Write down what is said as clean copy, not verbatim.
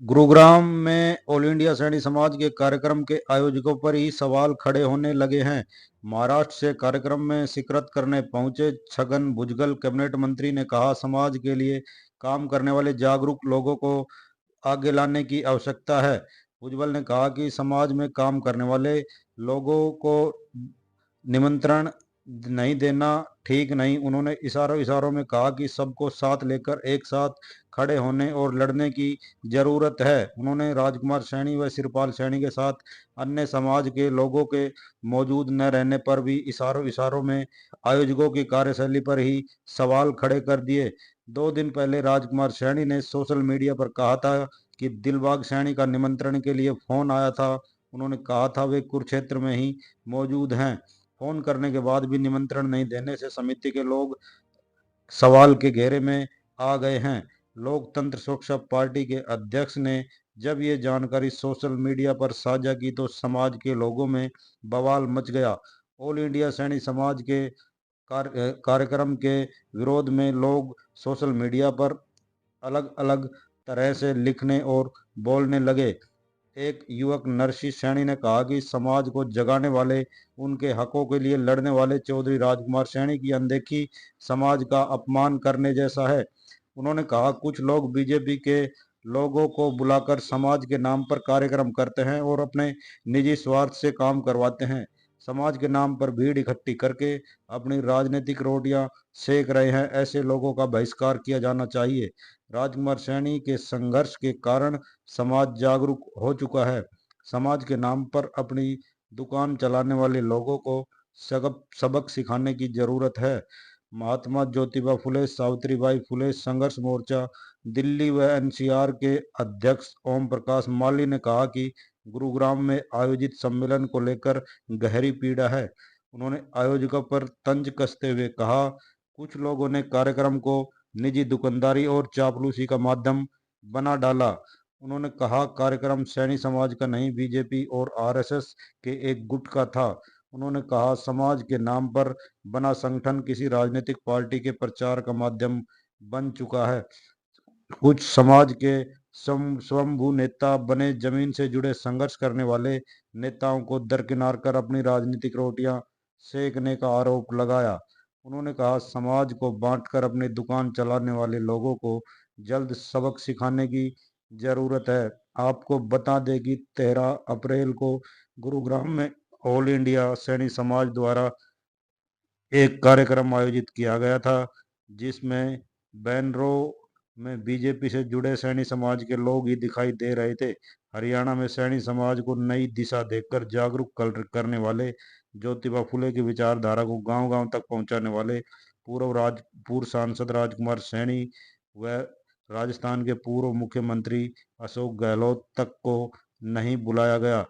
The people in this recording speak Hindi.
गुरुग्राम में ऑल इंडिया सैनी समाज के कार्यक्रम के आयोजकों पर ही सवाल खड़े होने लगे हैं। महाराष्ट्र से कार्यक्रम में शिरकत करने पहुंचे छगन भुजबल कैबिनेट मंत्री ने कहा, समाज के लिए काम करने वाले जागरूक लोगों को आगे लाने की आवश्यकता है। भुजबल ने कहा कि समाज में काम करने वाले लोगों को निमंत्रण नहीं देना ठीक नहीं। उन्होंने इशारों इशारों में कहा कि सबको साथ लेकर एक साथ खड़े होने और लड़ने की जरूरत है। उन्होंने राजकुमार सैनी व शिवपाल सैनी के साथ अन्य समाज के लोगों के मौजूद न रहने पर भी इशारों इशारों में आयोजकों की कार्यशैली पर ही सवाल खड़े कर दिए। 2 दिन पहले राजकुमार सैनी ने सोशल मीडिया पर कहा था कि दिलबाग सैनी का निमंत्रण के लिए फोन आया था। उन्होंने कहा था वे कुरुक्षेत्र में ही मौजूद हैं। फोन करने के बाद भी निमंत्रण नहीं देने से समिति के लोग सवाल के घेरे में आ गए हैं। लोकतंत्र सुरक्षा पार्टी के अध्यक्ष ने जब ये जानकारी सोशल मीडिया पर साझा की तो समाज के लोगों में बवाल मच गया। ऑल इंडिया सैनी समाज के कार्यक्रम के विरोध में लोग सोशल मीडिया पर अलग अलग तरह से लिखने और बोलने लगे। एक युवक नरसी सैनी ने कहा कि समाज को जगाने वाले, उनके हकों के लिए लड़ने वाले चौधरी राजकुमार सैनी की अनदेखी समाज का अपमान करने जैसा है। उन्होंने कहा, कुछ लोग बीजेपी के लोगों को बुलाकर समाज के नाम पर कार्यक्रम करते हैं और अपने निजी स्वार्थ से काम करवाते हैं। समाज के नाम पर भीड़ इकट्ठी करके अपनी राजनीतिक रोटियां सेक रहे हैं। ऐसे लोगों का बहिष्कार किया जाना चाहिए। राजकुमार सैनी के संघर्ष के कारण समाज जागरूक हो चुका है। समाज के नाम पर अपनी दुकान चलाने वाले लोगों को सबक सिखाने की जरूरत है। महात्मा ज्योतिबा फुले सावित्रीबाई फुले संघर्ष मोर्चा दिल्ली व एनसीआर के अध्यक्ष ओम प्रकाश माली ने कहा कि गुरुग्राम में आयोजित सम्मेलन को लेकर गहरी पीड़ा है। उन्होंने आयोजकों पर तंज कसते हुए कहा, कुछ लोगों ने कार्यक्रम को निजी दुकानदारी और चापलूसी का माध्यम बना डाला। उन्होंने कहा, कार्यक्रम सैनी समाज का नहीं, बीजेपी और आरएसएस के एक गुट का था। उन्होंने कहा, समाज के नाम पर बना संगठन किसी राजनीतिक पार्टी के प्रचार का माध्यम बन चुका है। कुछ समाज के स्वयंभू नेता बने जमीन से जुड़े संघर्ष करने वाले नेताओं को दरकिनार कर अपनी राजनीतिक रोटियां सेकने का आरोप लगाया। उन्होंने कहा, समाज को बांटकर अपनी दुकान चलाने वाले लोगों को जल्द सबक सिखाने की जरूरत है। आपको बता दें कि 13 अप्रैल को गुरुग्राम में ऑल इंडिया सैनी समाज द्वारा एक कार्यक्रम आयोजित किया गया था, जिसमें बैनरों में बीजेपी से जुड़े सैनी समाज के लोग ही दिखाई दे रहे थे। हरियाणा में सैनी समाज को नई दिशा देकर जागरूक करने वाले, ज्योतिबा फुले की विचारधारा को गांव-गांव तक पहुंचाने वाले पूर्व सांसद राजकुमार सैनी व राजस्थान के पूर्व मुख्यमंत्री अशोक गहलोत तक को नहीं बुलाया गया।